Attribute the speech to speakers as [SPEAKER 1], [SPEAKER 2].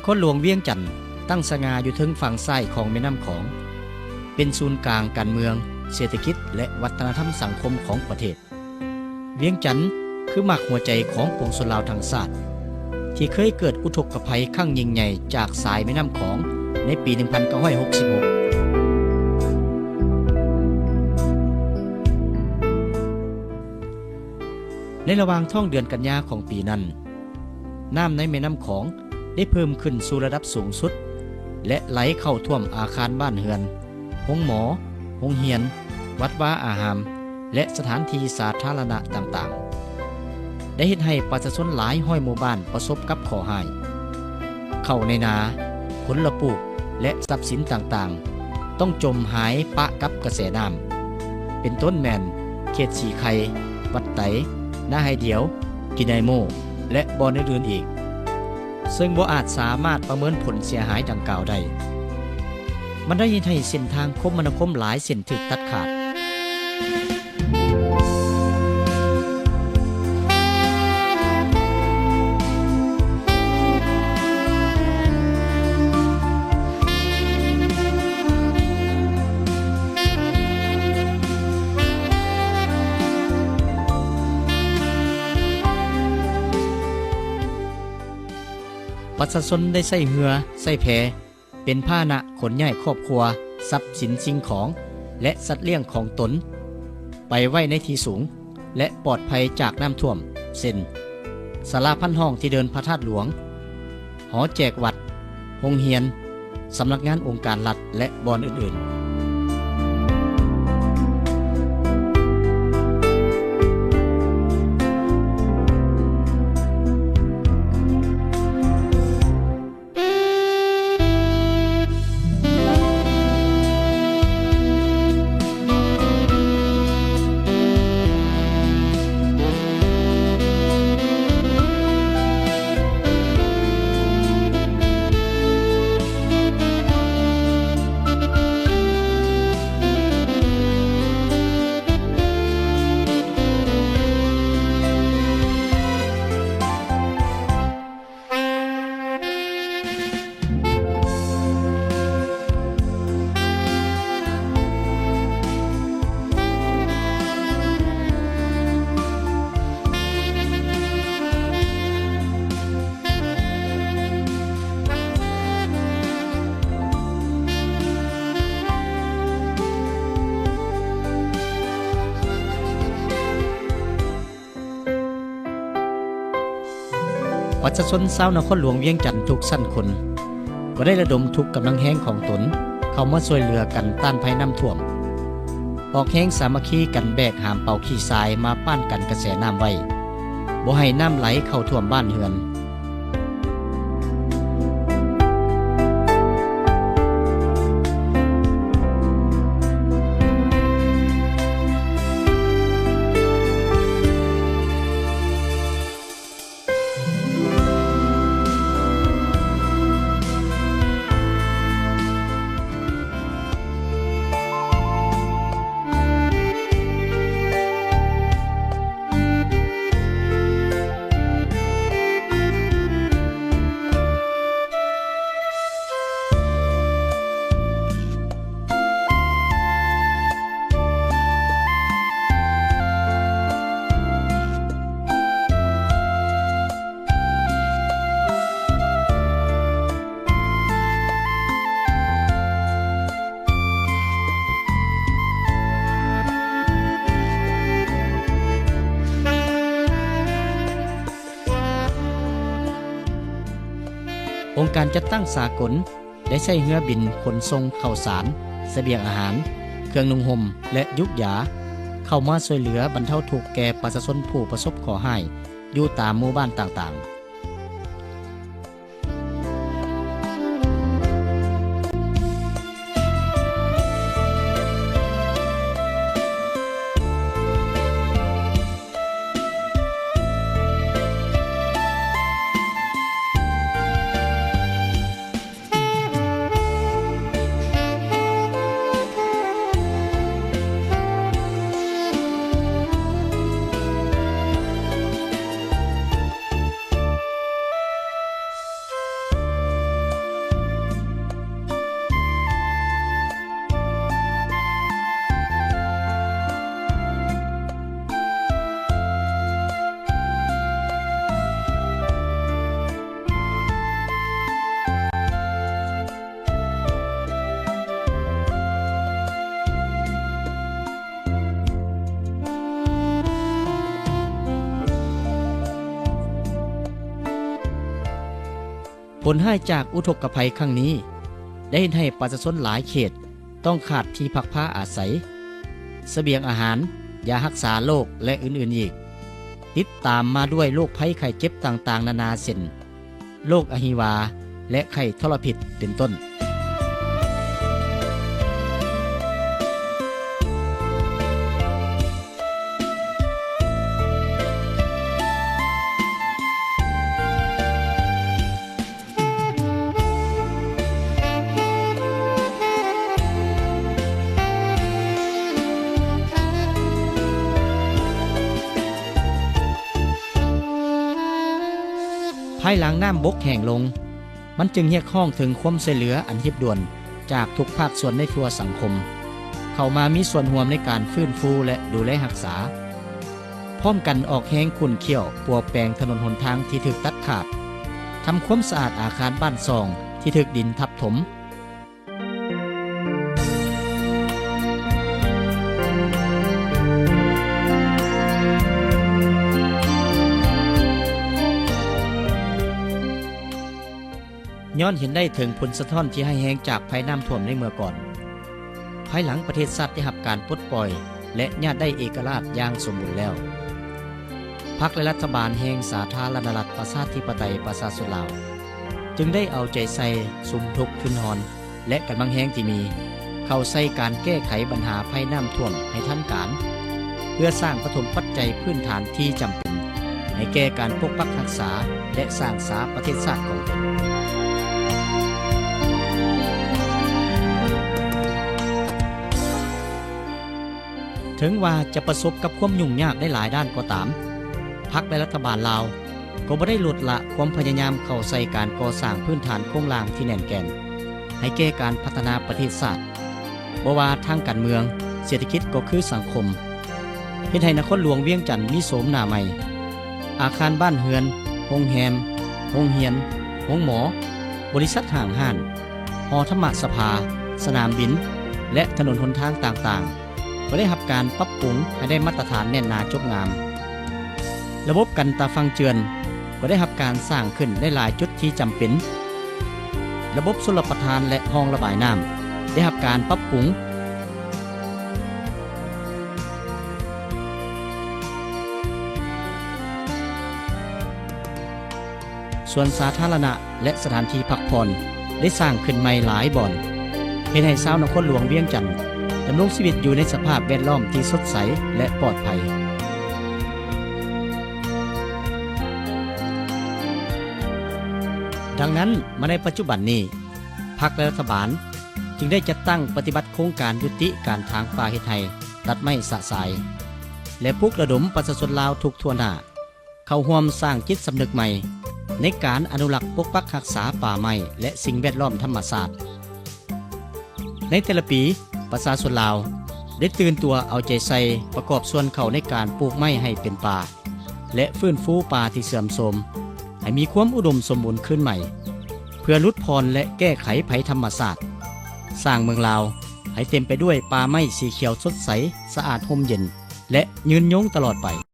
[SPEAKER 1] ครหลวงเวียงจันทน์ตั้งสง่าอยู่ถึงฝั่งซ้ายของแม่น้ำของเป็นศูนย์กลางการเมืองเศรษฐกิจและวัฒนธรรมสังคมของประเทศเวียงจันทน์คือหมากหัวใจของปวงชนลาวทั้งชาติที่เคยเกิดอุทกภัยครั้งยิ่งใหญ่จากสายแม่น้ำของในปี 1966 ในระหว่างท่องเดือนกันยาของปีนั้นน้ำในแม่น้ำของได้เพิ่มขึ้นสู่ระดับสูงสุดและไหลเข้าท่วมอาคารบ้านเรือนโรงหมอโรงเรียนวัดวาอารามและสถานที่สาธารณะต่างๆได้เฮ็ดให้ประชาชนหลายร้อยหมู่บ้านประสบกับข้อห้ายเข้าในนาผลปลูกและทรัพย์สินต่างๆต้องจมหายปะกับกระแสน้ำเป็นต้นแม่นเขตสีไข่วัดไตนาไฮเดียวกินไดโมและบ่อนอื่นๆอีกซึ่งบ่อาจสามารถประเมินผลเสียหายดังกล่าวได้มันได้ยินให้เส้นทางคมนาคมหลายเส้นถูกตัดขาดประชาชนได้ใช้เรือใช้แพเป็นพาหนะขนย้ายครอบครัวทรัพย์สินสิ่งของและสัตว์เลี้ยงของตนไปไว้ในที่สูงและปลอดภัยจากน้ำท่วมเช่นศาลาพันห้องที่เดินพระธาตุหลวงหอแจกวัดโรงเรียนสำนักงานองค์การรัฐและบ่อนอื่นๆประชาชนชาวนครหลวงเวียงจันทน์ทุกชั้นคนก็ได้ระดมทุกกำลังแห้งของตนเข้ามาช่วยเหลือกันต้านภัยน้ำท่วมออกแห้งสามัคคีกันแบกหามเป่าขี้ทรายมาป้านกันกระแสน้ำไว้บ่ให้น้ำไหลเข้าท่วมบ้านเรือนองค์การจัดตั้งสากลได้ใช้เรือบินขนส่งข้าวสารเสบียงอาหารเครื่องนุ่งห่มและยุกยาเข้ามาช่วยเหลือบรรเทาทุกข์แก่ประชาชนผู้ประสบข้อห้ายอยู่ตามหมู่บ้านต่างๆ ผลให้จากอุทกภัยครั้งนี้ได้เห็นให้ประชาชนหลายเขตต้องขาดที่พักผ้าอาศัยเสบียงอาหารยารักษาโรคและอื่นๆอีกติดตามมาด้วยโรคภัยไข้เจ็บต่างๆนานาเช่นโรคอหิวาและไข้ทรพิษเป็นต้นภายหลังน้ำบกแห้งลงมันจึงเรียกร้องถึงความช่วยเหลืออันรีบด่วนจากทุกภาคส่วนในทั่วสังคมเข้ามามีส่วนร่วมในการฟื้นฟูและดูแลรักษาพร้อมกันออกแห้งขุ่นเขี้ยวปัวแปลงถนนหนทางที่ถูกตัดขาดทำความสะอาดอาคารบ้านซองที่ถูกดินทับถมย้อนเห็นได้ถึงผลสะท้อนที่ให้แห้งจากภัยน้ำท่วมในเมื่อก่อนภายหลังประเทศชาติได้รับการปลดปล่อยและญาติได้เอกราชอย่างสมบูรณ์แล้วพรรคและรัฐบาลแห่งสาธารณรัฐประชาธิปไตยประชาชนลาวจึงได้เอาใจใส่สุมทุกข์ทุนหอนและกำลังแห้งที่มีเข้าใส่การแก้ไขปัญหาภัยน้ำท่วมให้ทันการเพื่อสร้างปฐมปัจจัยพื้นฐานที่จำเป็นให้แก้การปกปักรักษาและสร้างสาประเทศชาติของตนถึงว่าจะประสบกับความยุ่งยากได้หลายด้านก็ตามพรรคและรัฐบาลลาวก็บ่ได้ลดละความพยายามเข้าใส่การก่อสร้างพื้นฐานโครงสร้างที่แน่นแก่นให้แก้การพัฒนาประเทศชาติบ่ว่าทางการเมืองเศรษฐกิจก็คือสังคมเฮ็ดให้นครหลวงเวียงจันทน์มีโฉมหน้าใหม่อาคารบ้านเรือนโรงแรมโรงเรียนโรงหมอบริษัทห้างห้านหอธรรมสภาสนามบินและถนนหนทางต่างๆก็ได้รับการปรับปรุงให้ได้มาตรฐานแน่นหนาจบงามระบบกันตาฟังเจือนก็ได้รับการสร้างขึ้นได้หลายจุดที่จำเป็นระบบชลประทานและห้องระบายน้ำได้รับการปรับปรุงส่วนสาธารณะและสถานที่พักผ่อนได้สร้างขึ้นใหม่หลายบ่อนเฮ็ดให้ชาวนครหลวงเวียงจันทน์ดำรงชีวิตอยู่ในสภาพแวดล้อมที่สดใสและปลอดภัยดังนั้นมาในปัจจุบันนี้พรรคและรัฐบาลจึงได้จัดตั้งปฏิบัติโครงการยุติการทางป่าเฮ็ดไร่ตัดไม้สะสายและปลุกระดมประชาชนลาวทุกทั่วหน้าเข้าร่วมสร้างจิตสำนึกใหม่ในการอนุรักษ์ปกปักรักษาป่าไม้และสิ่งแวดล้อมธรรมชาติในแต่ละปีประชาชนลาวได้ตื่นตัวเอาใจใส่ประกอบส่วนเข้าในการปลูกไม้ให้เป็นป่าและฟื้นฟูป่าที่เสื่อมโทรมให้มีความอุดมสมบูรณ์ขึ้นใหม่เพื่อลดพรและแก้ไขภัยธรรมชาติสร้างเมืองลาวให้เต็มไปด้วยป่าไม้สีเขียวสดใสสะอาดร่มเย็นและยืนยงตลอดไป